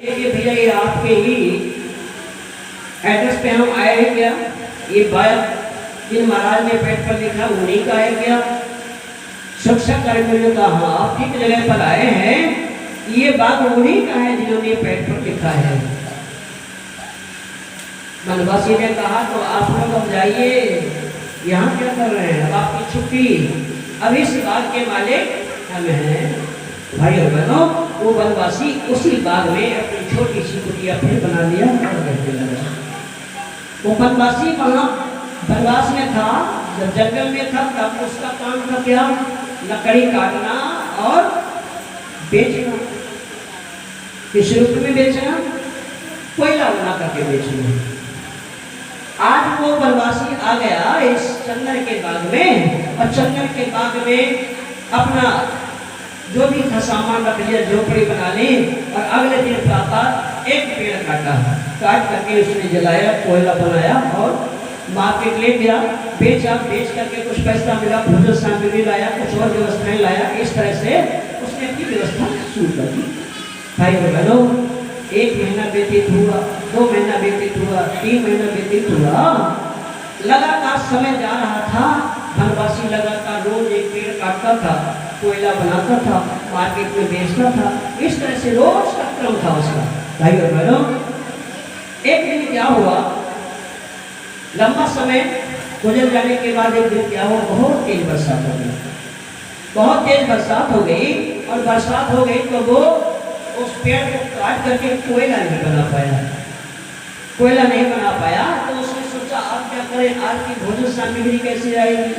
देखिए भैया, ये आपके ही एड्रेस पे हम आए हैं क्या? ये बात जिन महाराज ने पेट पर लिखा उन्हीं का है क्या? सुरक्षा कर्मियों ने कहा हाँ, आप ठीक जगह पर आए हैं, ये बात उन्हीं का है जिन्होंने पेट पर लिखा है। बनवासी ने कहा तो आप लोग अब जाइए, यहाँ क्या कर रहे हैं? अब आपकी छुट्टी, अब इस बाग के मालिक हम हैं। भाई और बहनों, वो बनवासी उसी बाग में अपनी छोटी सी कुटिया फिर बना लिया और रहने लगा। वो बनवासी वहाँ बनवास में था, जब जंगल में था तब उसका काम था क्या? लकड़ी काटना और बेचना। किस रूप में बेचना? कोयला बना करके बेचना। आज वो बनवासी आ गया इस चंदन के बाग में, और चंदन के बाग में अपना जो भी था सामान रख लिया, झोपड़ी बना ली, और अगले दिन प्रातः एक पेड़ काटा, काट करके उसने जलाया, कोयला बनाया और मार्केट ले गया, बेचा, बेच करके कुछ पैसा मिला, भोजन सामग्री लाया, कुछ और व्यवस्थाएं लाया। इस तरह से उसने अपनी व्यवस्था शुरू कर दी। भाई और बहनों, 1 महीना व्यतीत हुआ, 2 महीना व्यतीत हुआ, 3 महीना व्यतीत हुआ, लगातार समय जा रहा था। बनवासी लगातार रोज एक पेड़ काटता था, कोयला बनाता था, मार्केट में बेचता था। इस तरह से रोज का क्रम था उसका। भाई और बहनों, एक दिन क्या हुआ, लंबा समय गुजर जाने के बाद एक दिन क्या हुआ, बहुत तेज बरसात हो गई। बहुत तेज बरसात हो गई, और बरसात हो गई तो वो उस पेड़ को काट करके कोयला नहीं बना पाया। कोयला नहीं बना पाया तो उसने सोचा अब क्या करें, आज की भोजन सामग्री कैसे आएगी?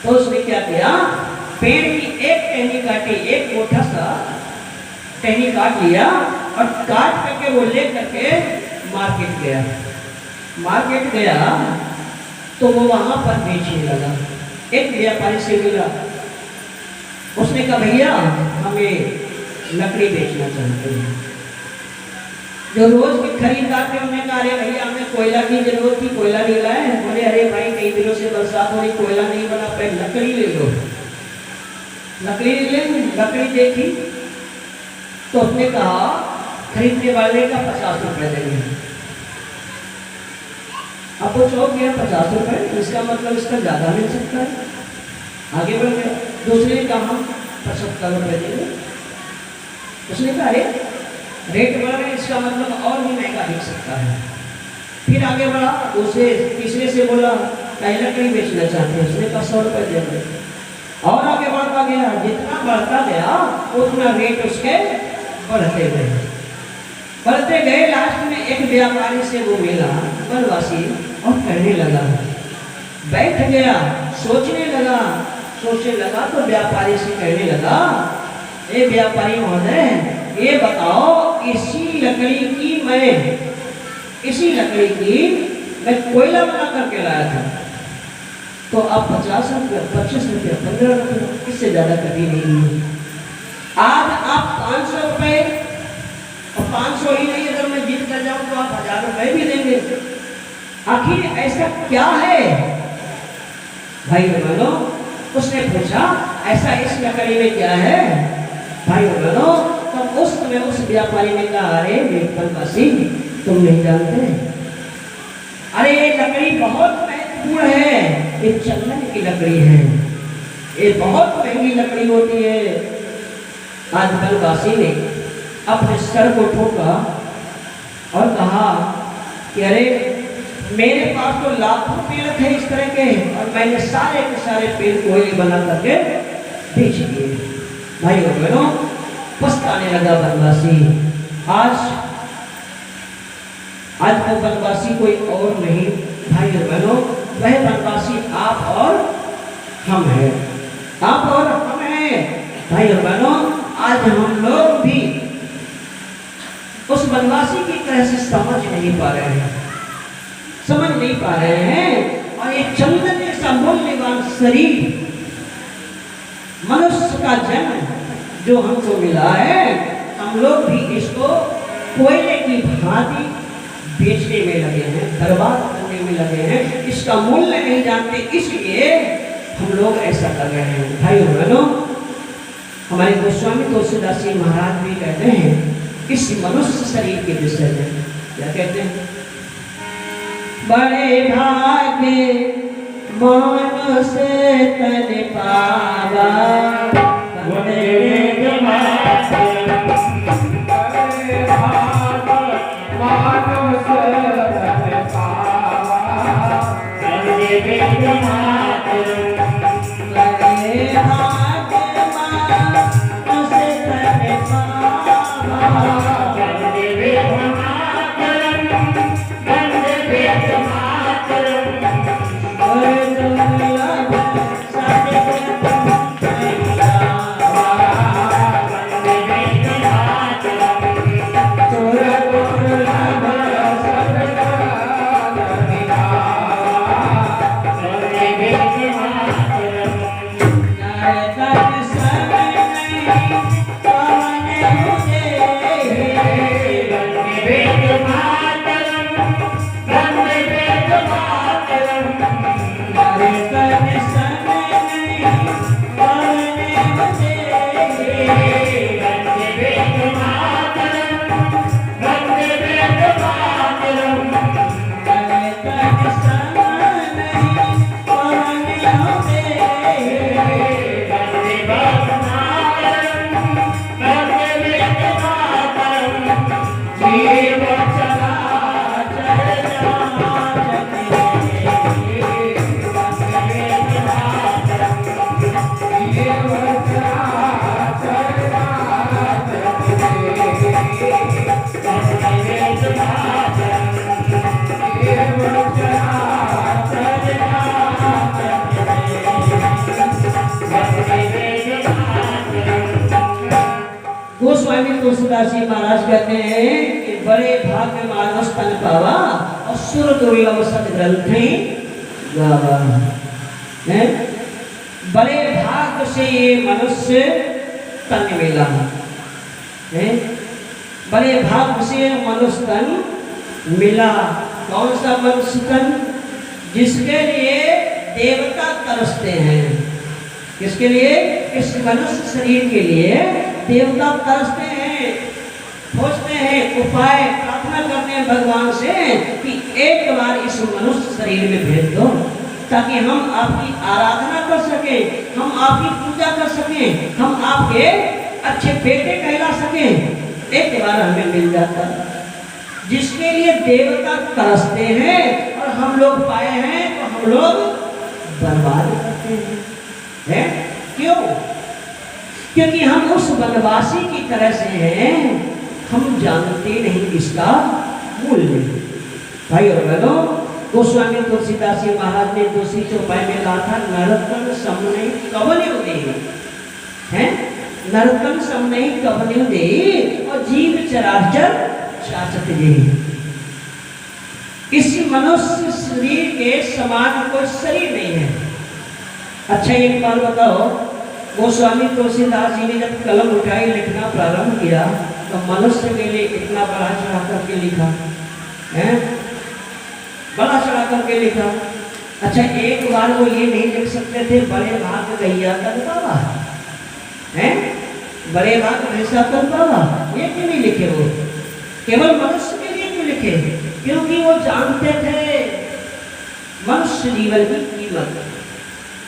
तो उसने क्या किया, पेड़ की एक टहनी काटी, एक मोटा सा टहनी काट लिया, और काट करके वो ले करके मार्केट गया। मार्केट गया तो वो वहां पर बेचने लगा। एक व्यापारी से मिला, उसने कहा भैया हमें लकड़ी बेचना चाहते हैं। जो रोज के खरीदार थे उन्होंने कहा अरे भैया हमें कोयला की जरूरत थी, कोयला नहीं लाए। बोले अरे भाई कई दिनों से बरसात हो रही, कोयला नहीं बना पाए, लकड़ी ले लो। लकड़ी ले, लकड़ी देखी तो उसने कहा खरीदने वाले का 50 रुपए देंगे। अब वो चौक गया 50 रुपए, इसका मतलब इसका ज्यादा मिल सकता है। आगे बढ़ गया, दूसरे ने कहा हम 75 रुपए देंगे। उसने कहा अरे रेट बढ़ रहे, इसका मतलब और भी महंगा बिक सकता है। फिर आगे बढ़ा, दूसरे तीसरे से बोला कहीं लकड़ी बेचना चाहते हैं, उसने कहा 100 रुपए देंगे। और आगे बढ़ता गया, जितना बढ़ता गया उतना रेट उसके बढ़ते गए, बढ़ते गए। लास्ट में एक व्यापारी से वो मिला बनवासी, और कहने लगा, बैठ गया, सोचने लगा, सोचने लगा तो व्यापारी से कहने लगा, ए व्यापारी महोदय ये बताओ, इसी लकड़ी की मैं कोयला बना करके लाया था, तो आप 50 रुपये, 25 रुपये, 15 रुपये, इससे ज्यादा कभी नहीं हुई। आज आप 500 रुपये, और 500 ही नहीं, अगर मैं जीत कर जाऊं तो आप 1000 रुपये भी देंगे। आखिर ऐसा क्या है? भाई बहनों, उसने पूछा ऐसा इस लकड़ी में क्या है? भाई बहनों, तब उस समय उस व्यापारी ने कहा अरे बनवासी तुम नहीं जानते, अरे ये लकड़ी बहुत महत्वपूर्ण है, ये चंदन की लकड़ी है, ये बहुत महंगी लकड़ी होती है। आज बनवासी ने अपने सर को ठोका और कहा कि अरे मेरे पास तो लाखों पेड़ थे इस तरह के, और मैंने सारे के सारे पेड़ कोयले बना करके बेच दिए। भाई और बहनों, पछताने लगा बनवासी। आज वो बनवासी कोई और नहीं, भाई और बहनों, वह बनवासी आप और हम हैं, आप और हम हैं। भाई और बहनों, आज हम लोग भी उस बनवासी की तरह से समझ नहीं पा रहे हैं, समझ नहीं पा रहे हैं। और एक चंदन जैसा मूल्यवान शरीर, मनुष्य का जन्म जो हमको मिला है, हम लोग भी इसको कोयले की भांति बेचने में लगे हैं, बर्बाद करने में लगे हैं, इसका मूल्य नहीं जानते, इसलिए हम लोग ऐसा कर रहे हैं। भाई बहनों, हमारे गोस्वामी तुलसीदास जी महाराज भी कहते हैं इस मनुष्य शरीर के विषय में क्या कहते हैं? बड़े भाग्य मानुष तन पावा, गोस्वामी तुलसीदास जी महाराज कहते हैं कि बड़े भाग्य मानस तन पावा और सुर दुर्लभ सद ग्रंथे गावा। बड़े भाग्य से ये मनुष्य तन मिला है, बड़े भाग्य से मनुष्य तन मिला। कौन सा मनुष्य तन? जिसके लिए देवता तरसते हैं। किसके लिए? इस मनुष्य शरीर के लिए देवता तरसते हैं, खोजते हैं, उपाय प्रार्थना करते हैं भगवान से कि एक बार इस मनुष्य शरीर में भेज दो ताकि हम आपकी आराधना कर सकें, हम आपकी पूजा कर सकें, हम आपके अच्छे बेटे कहला सकें। एक बार हमें मिल जाता, जिसके लिए देवता तरसते हैं और हम लोग पाए हैं तो हम लोग बर्बाद करते हैं। क्यों? क्योंकि हम उस वनवासी की तरह से हैं, हम जानते नहीं इसका मूल्य। भाई और बहनों, गोस्वामी तुलसीदास जी महाराज ने दूसरी चौपाई में कहा था, नरकन समने कवने उदे हैं, नरकन समने कवने उदे और जीव चराचर शासक जी। इस मनुष्य शरीर के समान कोई शरीर नहीं है। अच्छा एक बात बताओ, गोस्वामी तुलसीदास जी ने जब कलम उठाई लिखना प्रारंभ किया तो मनुष्य के लिए इतना बड़ा चढ़ा करके लिखा है, बड़ा चढ़ा करके लिखा। अच्छा एक बार वो ये नहीं लिख सकते थे बड़े भाग गैया कर बाबा है, बड़े भाग भैंसा कर बाबा, ये क्यों नहीं लिखे? वो केवल मनुष्य के लिए क्यों लिखे? क्योंकि वो जानते थे मनुष्य जीवन की कीमत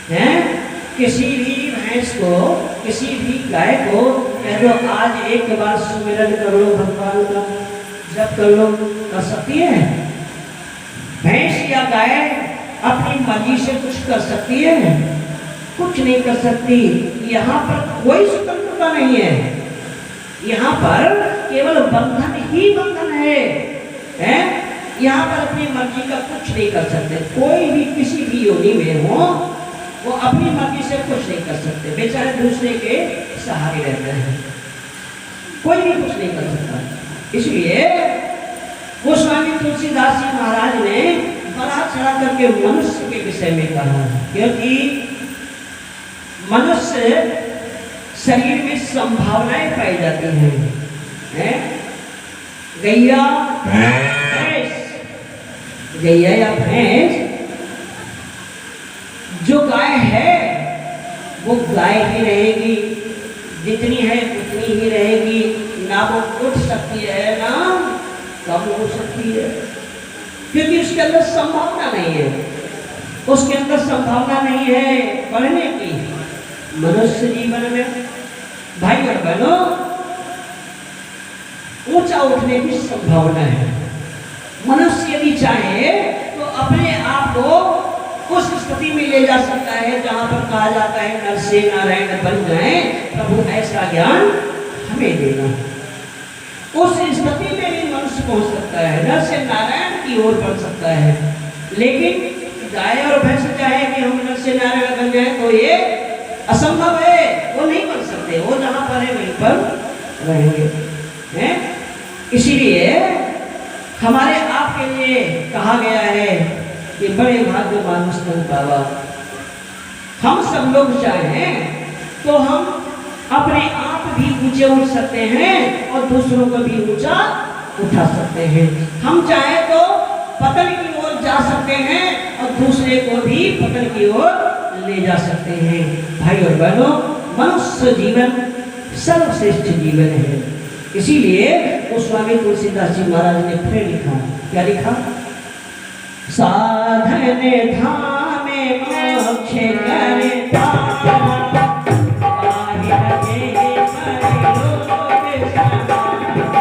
है। किसी भी भैंस को, किसी भी गाय को कह दो आज एक बार सुमिरन कर लो भगवान का, जब कर लो, कर सकती है? भैंस या गाय अपनी मर्जी से कुछ कर सकती है? कुछ नहीं कर सकती। यहाँ पर कोई स्वतंत्रता नहीं है, यहाँ पर केवल बंधन ही बंधन है। यहाँ पर अपनी मर्जी का कुछ नहीं कर सकते। कोई भी किसी भी योनि में हो वो अपनी मर्जी से कुछ नहीं कर सकते, बेचारे दूसरे के सहारे रहते हैं, कोई भी कुछ नहीं कर सकता। इसलिए गोस्वामी तुलसीदास जी महाराज ने बड़ा चढ़ा करके मनुष्य के विषय में कहा, क्योंकि मनुष्य शरीर में संभावनाएं पाई जाती हैं। गैया भैंस, गैया या भैंस, जो गाय है वो गाय ही रहेगी, जितनी है उतनी ही रहेगी, ना वो उठ सकती है ना कम हो सकती है, क्योंकि उसके अंदर संभावना नहीं है, उसके अंदर संभावना नहीं है बढ़ने की। मनुष्य जीवन में भाई और बहनों ऊंचा उठने की संभावना है। मनुष्य यदि चाहे तो अपने आप को उस स्थिति में ले जा सकता है जहां पर कहा जाता है नर से नारायण बन जाए, प्रभु ऐसा ज्ञान हमें देना। उस स्थिति में भी मनुष्य पहुंच सकता है, नर से नारायण की ओर बढ़ सकता है। लेकिन गाय और भैंस चाहे कि हम नर से नारायण बन जाए तो ये असंभव है, वो नहीं बन सकते, वो जहां पर है वहीं पर रहेंगे हैं। इसीलिए हमारे आपके लिए कहा गया है कि बड़े भाग्य मानुष तन पावा। हम सब लोग चाहें तो हम अपने आप भी ऊंचे उठ सकते हैं और दूसरों को भी ऊंचा उठा सकते हैं। हम चाहे तो पतन की ओर जा सकते हैं और दूसरे को भी पतन की ओर ले जा सकते हैं। भाई और बहनों, मनुष्य जीवन सर्वश्रेष्ठ जीवन है। इसीलिए गोस्वामी तुलसीदास जी महाराज ने फिर लिखा, क्या लिखा? साधन धामे मोक्ष करे पारा, पाहि लगे परलोक समारा।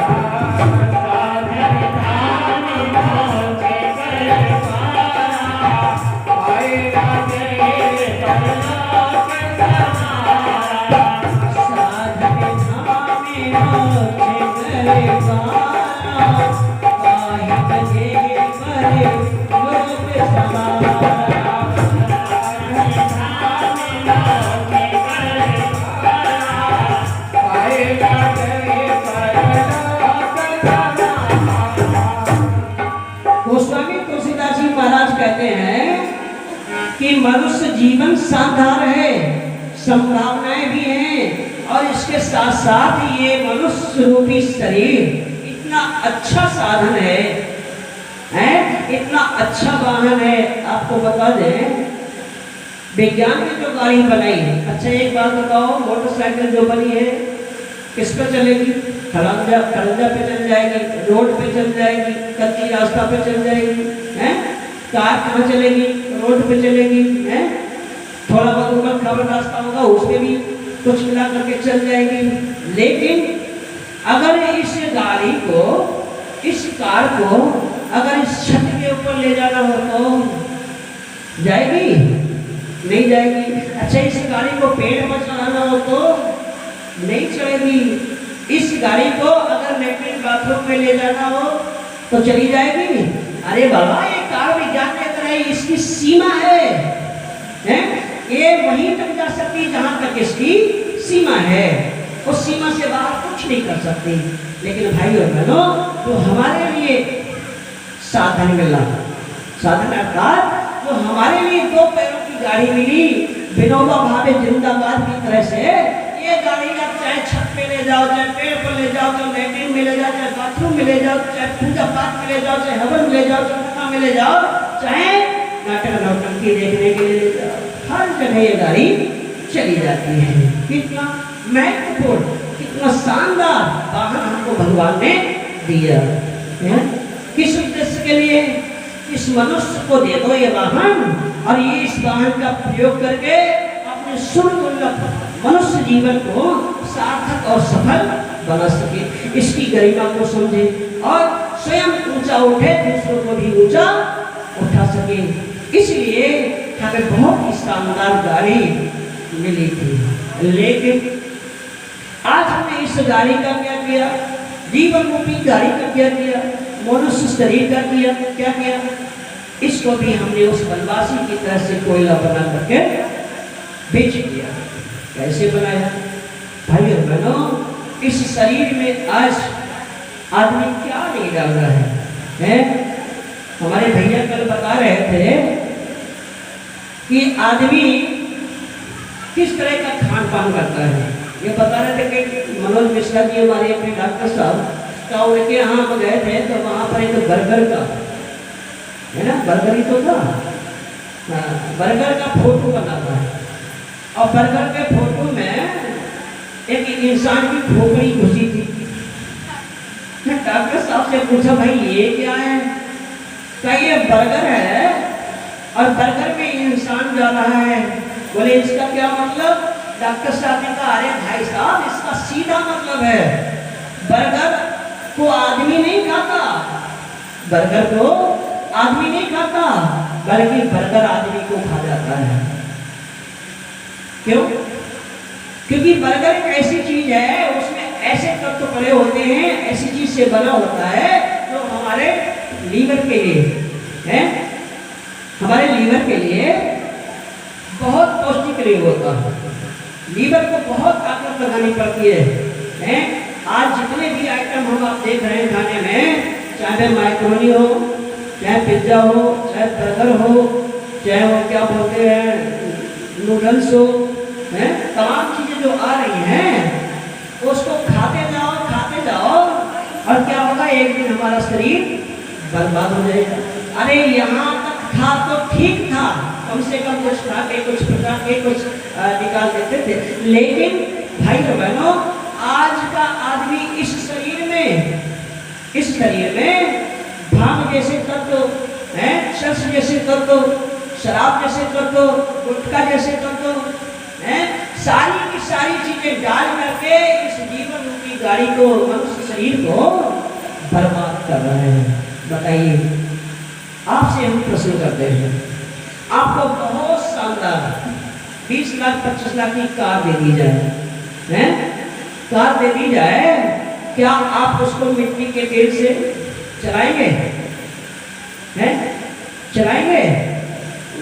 साधन धामे मोक्ष करे पारा, पाहि लगे परलोक समारा। साधन धामे मोक्ष करे पारा, पाहि लगे परलोक गोस्वामी तुलसीदास जी महाराज कहते हैं कि मनुष्य जीवन शानदार है, संभावनाएं भी हैं, और इसके साथ साथ ये मनुष्य रूपी शरीर इतना अच्छा साधन है, इतना अच्छा वाहन है। आपको बता दें, विज्ञान ने जो गाड़ी बनाई है, अच्छा एक बात बताओ, मोटरसाइकिल जो बनी है किस पर चलेगी? खड़ंजा पे चल जाएगी, रोड पे चल जाएगी, कच्ची रास्ता पे चल जाएगी, हैं? कार कहाँ चलेगी? रोड पे चलेगी, हैं? थोड़ा बहुत ऊपर खबर रास्ता होगा उस पे भी कुछ मिला करके चल जाएगी। लेकिन अगर इस गाड़ी को, इस कार को अगर इस छत के ऊपर ले जाना हो तो जाएगी? नहीं जाएगी। अच्छा इस गाड़ी को पेड़ पर चढ़ाना हो तो नहीं चढ़ेगी। इस गाड़ी को अगर लैट्रिन बाथरूम में ले जाना हो तो चली जाएगी? अरे बाबा, ये कार विज्ञान के तरह इसकी सीमा है, हैं? ये वहीं तक जा सकती जहां तक इसकी सीमा है, उस सीमा से बाहर कुछ नहीं कर सकती। लेकिन भाई और बहनों, तो हमारे लिए साधन मिला, साधन अर्थात जो हमारे लिए दो पैरों की गाड़ी मिली, विनोबा भावे जिंदाबाद की तरह से ये गाड़ी आप चाहे छत पे ले जाओ, चाहे पेड़ पर ले जाओ, चाहे लैट्रिन में ले जाओ, चाहे बाथरूम में ले जाओ, चाहे पूजा पाठ में ले जाओ, चाहे हवन में ले जाओ, चंद्रमा में ले जाओ, चाहे नाटक नौटंकी देखने के लिए ले जाओ, हर जगह ये गाड़ी चली जाती है। कितना महत्वपूर्ण, कितना शानदार वाहन हमको भगवान ने दिया है। किस उद्देश्य के लिए? इस मनुष्य को दे दो ये वाहन, और ये इस वाहन का प्रयोग करके अपने सुरदुर्लभ मनुष्य जीवन को सार्थक और सफल बना सके, इसकी गरिमा को समझे और स्वयं ऊंचा उठे, दूसरों को भी ऊंचा उठा सके। इसलिए हमें बहुत ही शानदार गाड़ी मिली थी। लेकिन आज हमने इस गाड़ी का क्या किया? जीवन रूपी गाड़ी का क्या किया? मनुष्य शरीर का किया, क्या किया? इसको भी हमने उस बनवासी की तरह से कोयला बना करके बेच दिया। कैसे बनाया? भाई और बहनों, इस शरीर में आज आदमी क्या नहीं डाल रहा है? हमारे भैया कल बता रहे थे कि आदमी किस तरह का खान पान करता है। ये बता रहे थे कि मनोज मिश्रा जी हमारे अपने डॉक्टर साहब का, उनके यहाँ हम गए थे तो वहाँ पर एक बर्गर का, है ना, बर्गर ही तो था, बर्गर का फोटो बना था, और बर्गर के फोटो में एक इंसान की खोपड़ी घुसी थी, डॉक्टर साहब से पूछा, भाई ये क्या है? क्या ये बर्गर है और बर्गर में इंसान जा रहा है? बोले इसका क्या मतलब? डॉक्टर साहब ने कहा, अरे भाई साहब इसका सीधा मतलब है, बर्गर को आदमी नहीं खाता, बर्गर को आदमी नहीं खाता, बल्कि बर्गर आदमी को खा जाता है। क्यों? क्योंकि बर्गर एक ऐसी चीज है, उसमें ऐसे तत्व पड़े होते हैं, ऐसी चीज से बना होता है जो हमारे लीवर के लिए है, हमारे लीवर के लिए बहुत पौष्टिक नहीं होता। लीवर को बहुत ताकत लगानी पड़ती है? आज जितने भी आइटम हम आप देख रहे हैं खाने में, चाहे मैक्रोनी हो, चाहे पिज्जा हो, चाहे बर्गर हो, चाहे वो क्या बोलते हैं नूडल्स हो, हैं, तमाम चीजें जो आ रही हैं उसको खाते जाओ और क्या होगा, एक दिन हमारा शरीर बर्बाद हो जाएगा। अरे यहाँ तक था तो ठीक था, कम से कम कुछ खा के कुछ पका के कुछ निकाल देते थे, लेकिन भाई और बहनों आज का आदमी इस शरीर में भांग जैसे तत्व हैं, शस्त्र जैसे तत्व, शराब जैसे तत्व, गुटखा जैसे तत्व हैं, सारी की सारी चीजें डाल करके इस जीवन रूपी गाड़ी को, मनुष्य शरीर को बर्बाद कर रहे हैं। बताइए, आपसे हम प्रश्न करते हैं, आपको बहुत शानदार 20 लाख 25 लाख की कार दे दी जाए, हैं, कार दे दी जाए, क्या आप उसको मिट्टी के तेल से चलाएंगे? हैं, चलाएंगे?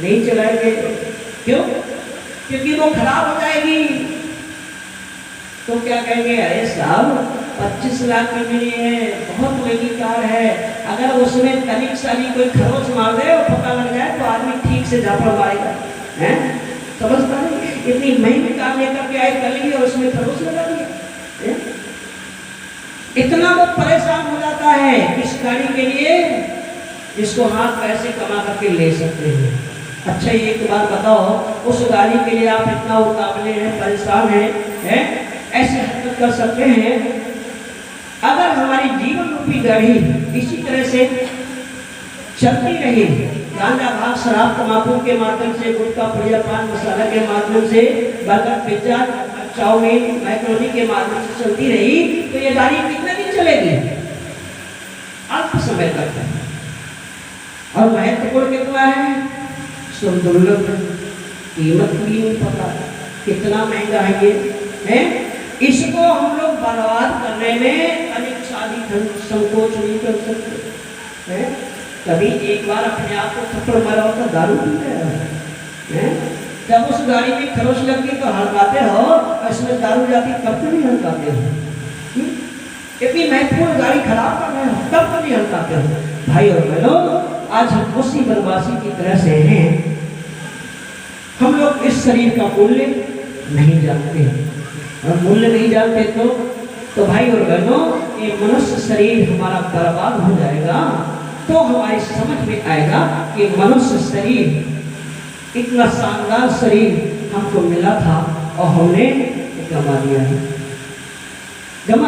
नहीं चलाएंगे। क्यों? क्योंकि वो खराब हो जाएगी। तो क्या कहेंगे, अरे साहब 25 लाख की मिली है, बहुत महंगी कार है, अगर उसमें तनिक सारी कोई खरोच मार दे और पता लग जाए तो आदमी ठीक से झापड़ मारेगा। हैं, समझता नहीं? इतनी महंगी कार लेकर के आए कर ली और उसमें खरोच लगा दिया। इतना वो परेशान हो जाता है इस गाड़ी के लिए, जिसको हाथ पैसे कमा करके ले सकते हैं। अच्छा ये एक बात बताओ, उस गाड़ी के लिए आप इतना उतावले हैं, परेशान हैं, ऐसे हरकत कर सकते हैं? अगर हमारी जीवन रूपी गाड़ी इसी तरह से चलती रही, गांजा भाग शराब तंबाकू के माध्यम से, गुटखा पुड़िया पान मसाला के माध्यम से, बर्गर पिज्जा चाउमीन मैक्रोनी के माध्यम से चलती रही, तो ये गाड़ी कितने दिन चलेगी? अल्प समय तक है। और महत्वपूर्ण कितना है? दुर्लभ, कीमत भी नहीं पता, कितना महंगा है ये, है? इसको हम लोग बर्बाद करने में अनेक शादी संकोच नहीं कर सकते हैं। कभी एक बार अपने आप को थप्पड़ मारा होता, दारू पी रहे हैं, जब उस गाड़ी में खरोच लगती तो हड़काते हो, और इसमें दारू जाती तब तो नहीं हड़काते हो। इतनी महत्वपूर्ण गाड़ी खराब कर रहे हो तब तो नहीं हड़काते हो। भाई और बहनों, आज हम उसी बनवासी की तरह से हैं, हम लोग इस शरीर का मूल्य नहीं जानते, और मूल्य नहीं जानते तो भाई और बहनों ये मनुष्य शरीर हमारा बर्बाद हो जाएगा। तो हमारी समझ में आएगा कि मनुष्य शरीर, इतना शानदार शरीर हमको मिला था और हमने गंवा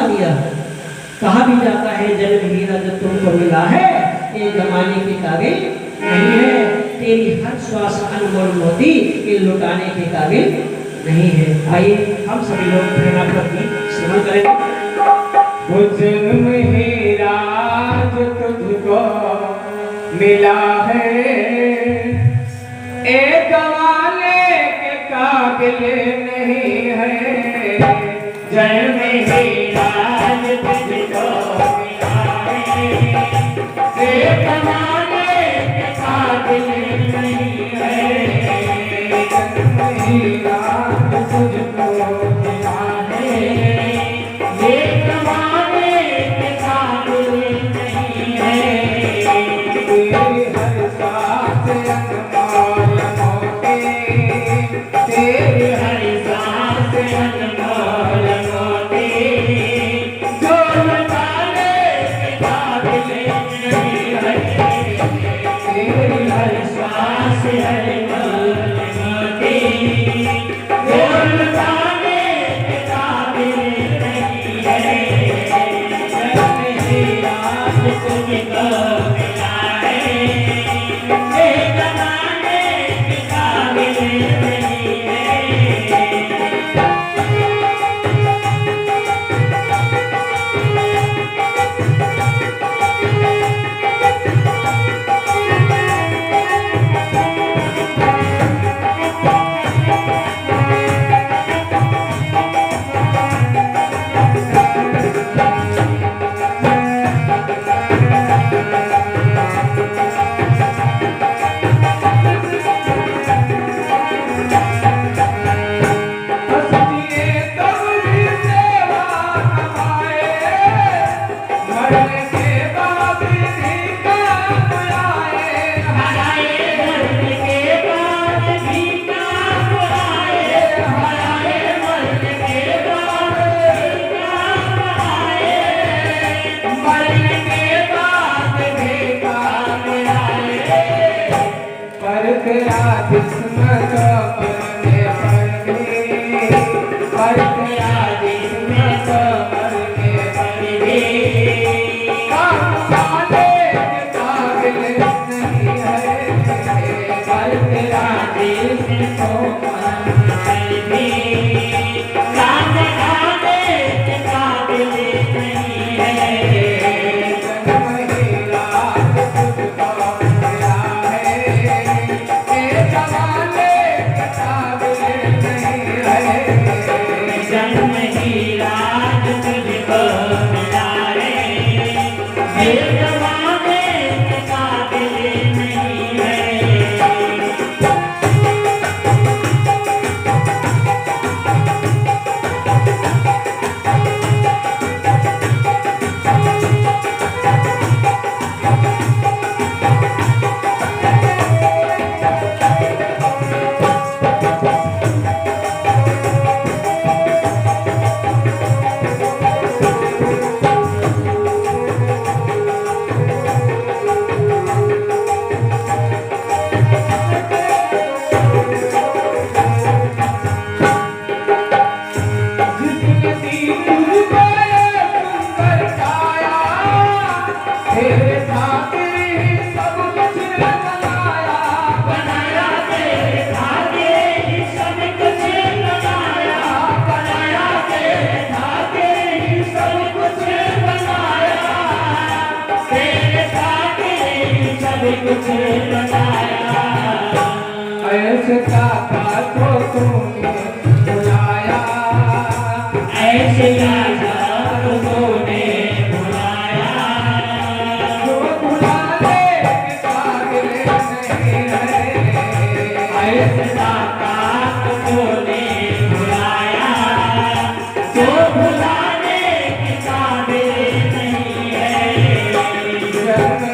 दिया। कहा भी जाता है, जन्म हीरा जो तुमको मिला है ये गंवाने के काबिल नहीं है, तेरी हर श्वास अनमोल मोती ये लुटाने के काबिल नहीं है। आइए हम सभी लोग प्रेरणा प्रति श्रवण करेंगे। वो जन्म हीरा जो तुझको मिला है, एक गंवाने के काबिल नहीं है। जन्म हीरा जो तुझको मिला है, एक गंवाने के काबिल नहीं है। जन्म हीरा जो तुझको मिला है, एक गंवाने के काबिल नहीं है। तेरी हर सांस अनमोल मोती, तेरी हर सांस अनमोल मोती, जो लुटाने के काबिल नहीं है। तुझको मिला है, ये जमाने के काबिल नहीं है। कुछ बनाया ऐसे दाता को तूने बुलाया, ऐसे दाता को तूने बुलाया, जो बुलाने के काबिल नहीं है, ऐसे दाता को तूने बुलाया, जो बुलाने के काबिल नहीं है। जब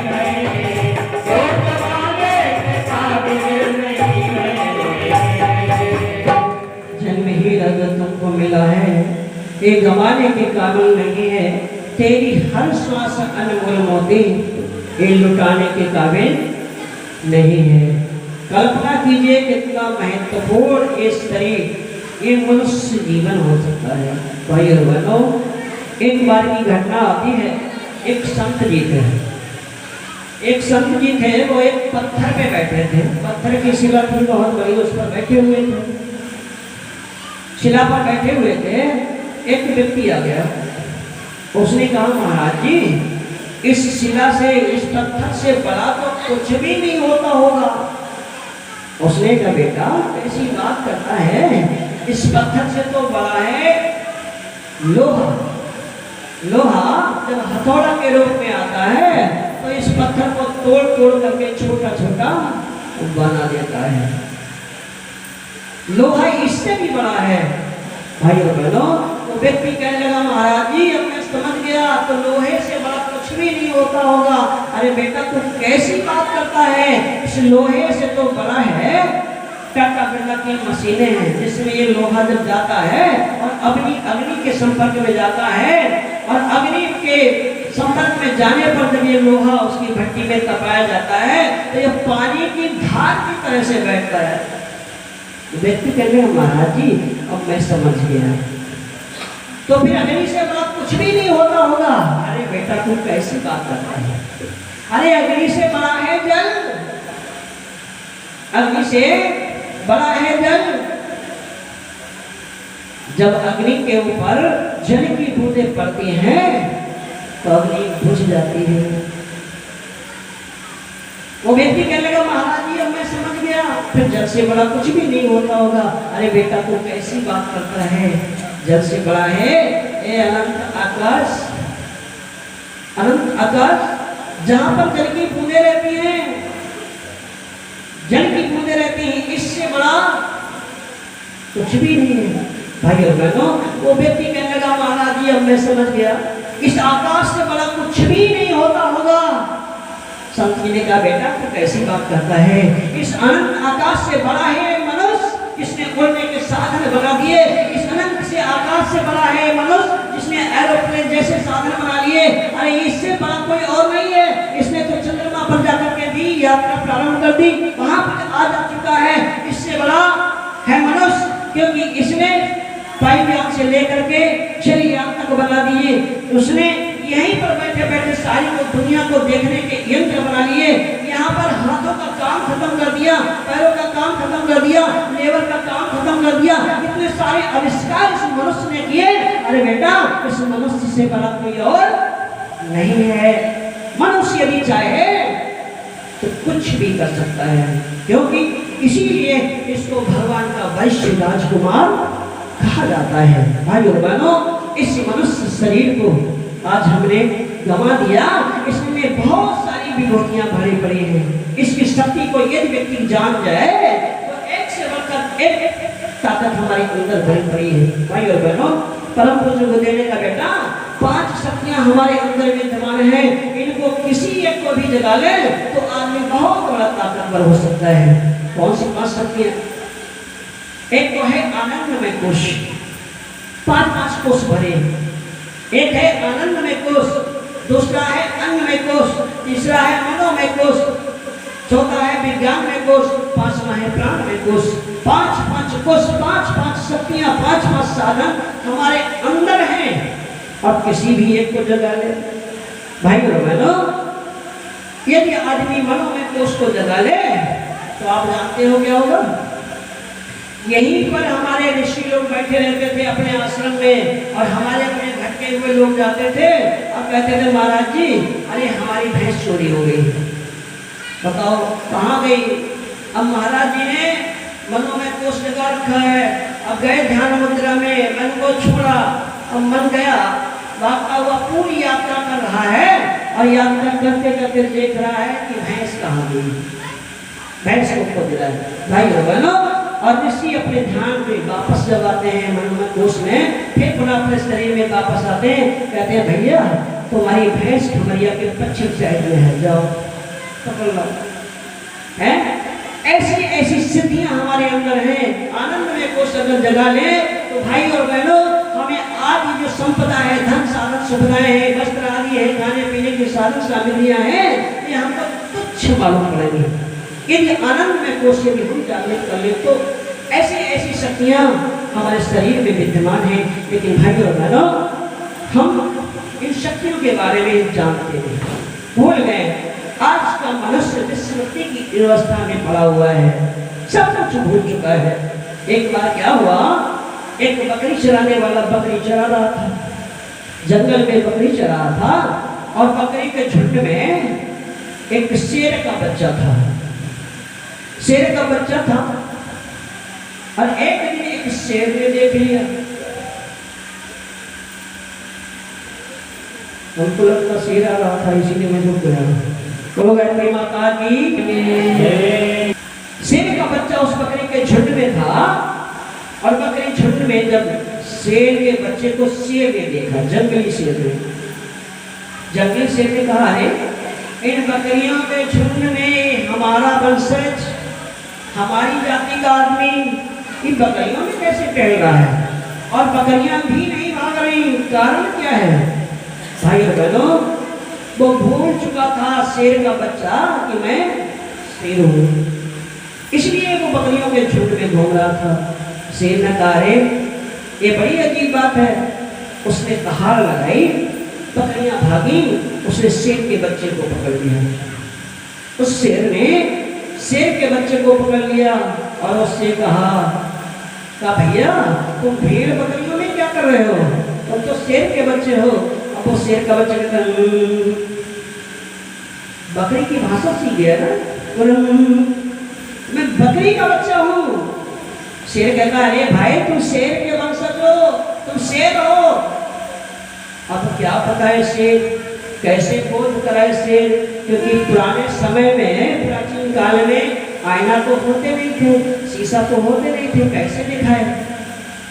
गए, जो जमाने के काबिल नहीं गए। जन्म ही रद तुमको मिला है, ये गंवाने के काबिल नहीं है। तेरी हर श्वास अनमोल मोती, ये लुटाने के काबिल नहीं है। कल्पना कीजिए कितना महत्वपूर्ण ये शरीर, ये मनुष्य जीवन हो सकता है। भाई और बहनों, एक बार की घटना आती है। एक संत जी थे, एक संत जी थे, वो एक पत्थर पे बैठे थे। पत्थर की शिला थी बहुत बड़ी, उस पर बैठे हुए थे। शिला पर बैठे हुए थे, एक व्यक्ति आ गया। उसने कहा, महाराज जी, इस शिला से, इस पत्थर से बड़ा तो कुछ भी नहीं होता होगा। उसने कहा, बेटा कैसी बात करता है, इस पत्थर से तो बड़ा है लोहा। लोहा जब हथौड़ा के रूप में आता है तो इस पत्थर को तोड़ तोड़ करके छोटा छोटा बना देता है। लोहा इससे भी बड़ा है। भाई और बहनों, तो व्यक्ति कहने लगा, महाराज जी अब मैं समझ गया, तो लोहे से बड़ा कुछ भी नहीं होता होगा। अरे बेटा तू कैसी बात करता है, इस लोहे से तो बड़ा है टाटा बिरला की मशीनें हैं, जिसमें ये लोहा जब जाता है और अग्नि के संपर्क में जाता है, और अग्नि के संपर्क में जाने पर जब ये लोहा उसकी भट्टी में तपाया जाता है तो ये पानी की धार की तरह से बैठता है। व्यक्ति कहने लगा, महाराज जी अब मैं समझ गया, तो फिर अग्नि से बड़ा कुछ भी नहीं होता होगा। अरे बेटा तू कैसी बात करता है, अरे अग्नि से बड़ा है जल, अग्नि से बड़ा है जल। जब अग्नि के ऊपर जल की बूंदें पड़ती हैं तो अग्नि बुझ जाती है। वो व्यक्ति कहने लगा, महाराज जी अब मैं समझ गया, फिर जल से बड़ा कुछ भी नहीं होता होगा। अरे बेटा तू कैसी बात करता है, जल से बड़ा है ये अनंत आकाश। अनंत आकाश जहां पर जल की बूंदें रहती हैं, जल की बूंदें रहती हैं, इससे बड़ा कुछ भी नहीं है। भाई और बहनों, वो व्यक्ति कहने लगा, महाराज जी अब मैं समझ गया, इस आकाश से बड़ा कुछ भी नहीं होता होगा। संत जी ने कहा, बेटा तू कैसी बात करता है, इस अनंत आकाश से बड़ा है मनुष्य जिसने उड़ने के साधन बना दिए। इस अनंत से आकाश से बड़ा है मनुष्य जिसने एरोप्लेन जैसे साधन बना लिए। अरे इससे बड़ा कोई और नहीं है। इसने तो चंद्रमा पर जाकर के भी यात्रा प्रारंभ कर दी, वहां पर आ जा चुका है। इससे बड़ा है मनुष्य, क्योंकि इसने वायुयान से लेकर के जलयान तक बना दिए। उसने यहीं पर बैठे बैठे सारी दुनिया को देखने के यंत्र बना लिए। यहाँ पर हाथों का काम खत्म कर दिया, पैरों का काम खत्म कर दिया, लेबर का काम खत्म कर दिया। इतने सारे आविष्कार इस मनुष्य ने किए। अरे बेटा इस मनुष्य से बड़ा कोई और नहीं है। मनुष्य यदि चाहे तो कुछ भी कर सकता है, क्योंकि इसीलिए इसको भगवान का वैश्य राजकुमार कहा जाता है। भाई और बहनों, इस मनुष्य शरीर को आज हमने गंवा दिया। इसमें बहुत सारी विभूतियां भरी पड़ी हैं। इसकी शक्ति को यदि व्यक्ति जान जाए तो एक से बढ़कर एक ताकत हमारे अंदर भरी पड़ी है। भाई और बहनों, परम पूज्य गुरुदेव का बेटा 5 शक्तियां हमारे अंदर विद्यमान हैं। इनको किसी एक को भी जगा ले तो आदमी बहुत बड़ा ताकतवर हो सकता है। कौन सी 5 शक्तियां? एक तो है आनंदमय कोश, 5 कोश भरे। एक है आनंदमय कोश, दूसरा है अन्नमय कोश, तीसरा है मनोमय कोश, चौथा है विज्ञानमय कोश, 5वां है प्राणमय कोश। 5 कोश, 5 शक्तियां, 5 साधन हमारे अंदर हैं और किसी भी एक को जगा ले। भाई और बहनों, यदि आदमी मनोमय कोश को जगा ले तो आप जानते हो क्या होगा? यहीं पर हमारे ऋषि लोग बैठे रहते थे अपने आश्रम में, और हमारे अपने भटके हुए लोग जाते थे और कहते थे, महाराज जी अरे हमारी भैंस चोरी हो गई, बताओ कहाँ गई? अब महाराज जी ने मनोमय कोश जगा रखा है। अब गए ध्यान मुद्रा में, मन को छोड़ा, अब मन गया भागता हुआ पूरी यात्रा कर रहा है, और यात्रा करते करते देख रहा है कि भैंस कहाँ गई, भैंस को खोज रहा है। भाई और बहनों, और ऋषि अपने ध्यान में वापस जब आते हैं मनोमय कोष में, फिर पुनः अपने शरीर में वापस आते हैं, कहते हैं भैया तुम्हारी भैंस खमरिया के पश्चिम साइड में है, जाओ पकड़ लो। है ऐसी ऐसी स्थितियां हमारे अंदर हैं। आनंदमय कोष अगर जगा ले तो भाई और बहनों, हमें आज जो संपदा है, धन साधन सुविधाएं हैं, वस्त्र आदि है, खाने पीने की साधन सामग्रियां हैं, ये हमको तुच्छ मालूम पड़ेंगी। यदि आनंद में कोष यदि हम जागृत कर ले तो ऐसी ऐसी शक्तियां हमारे शरीर में विद्यमान हैं। लेकिन भाई और बहनों, हम इन शक्तियों के बारे में जानते नहीं, भूल गए। आज का मनुष्य विस्मृति की व्यवस्था में पड़ा हुआ है, सब कुछ भूल चुका है। एक बार क्या हुआ, एक बकरी चराने वाला बकरी चरा रहा था, जंगल में बकरी चरा रहा था, और बकरी के झुंड में एक शेर का बच्चा था। शेर का बच्चा था और एक दिन एक शेर ने देख लिया, उनको लगता शेर आ रहा था, इसीलिए मैं रुक गया। तो गायत्री माता की। शेर का बच्चा उस बकरी के झुंड में था, और बकरी झुंड में जब शेर के बच्चे को शेर ने देखा, जंगली शेर ने, जंगली शेर ने कहा है इन बकरियों के झुंड में हमारा वंशज, हमारी जाति का आदमी इन बकरियों में कैसे टहल रहा है, और बकरियां भी नहीं भाग रही, कारण क्या है? भाई और बहनों, वो भूल चुका था शेर का बच्चा कि मैं शेर हूं, इसलिए वो बकरियों के झुंड में घूम रहा था। शेर ने कहा रे ये बड़ी अजीब बात है। उसने दहाड़ लगाई, बकरियां भागी, उसने शेर के बच्चे को पकड़ लिया। उस शेर ने शेर के बच्चे को पकड़ लिया और उससे कहा भैया तुम भेड़ बकरियों में क्या कर रहे हो, तुम तो शेर के बच्चे हो। अब वो शेर का बच्चा कहता बकरी की भाषा सीख गया ना, मैं बकरी का बच्चा हूँ। शेर कहता अरे भाई तुम शेर के वंशज हो, तुम शेर हो। अब क्या पता है शेर कैसे बोध कराए शेर, क्योंकि पुराने समय में, प्राचीन काल में आईना तो होते नहीं थे, शीशा तो होते नहीं थे, कैसे दिखाए?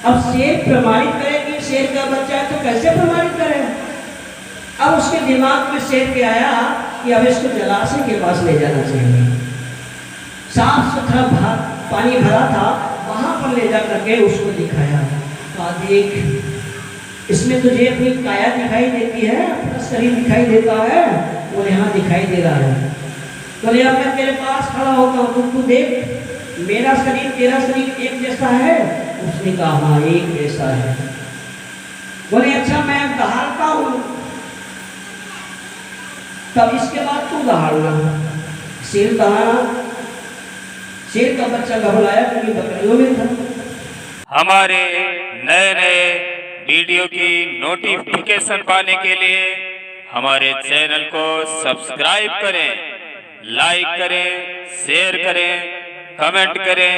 अब शेर प्रमाणित करे कि शेर का बच्चा है तो कैसे प्रमाणित करे? अब उसके दिमाग में शेर के आया कि अब इसको जलाशय के पास ले जाना चाहिए। साफ सुथरा पानी भरा था, वहां पर ले जा करके उसको दिखाया। कहा देख इसमें तुझे अपनी काया दिखाई देती है, अपना शरीर दिखाई देता है, वो यहाँ दिखाई दे रहा है। बोले अब मैं तेरे पास खड़ा होता हूँ, तू देख मेरा शरीर तेरा शरीर एक जैसा है। उसने कहा हाँ एक जैसा है। बोले अच्छा मैं दहाड़ता हूँ, तब इसके बाद तू दहाड़ना। शेर दहाड़ा, शेर का बच्चा घबराया क्योंकि बकरियों में था। हमारे नए नए वीडियो की नोटिफिकेशन पाने के लिए हमारे चैनल को सब्सक्राइब करें, लाइक करें, शेयर करें, कमेंट करें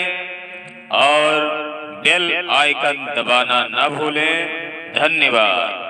और बेल आइकन दबाना न भूलें। धन्यवाद।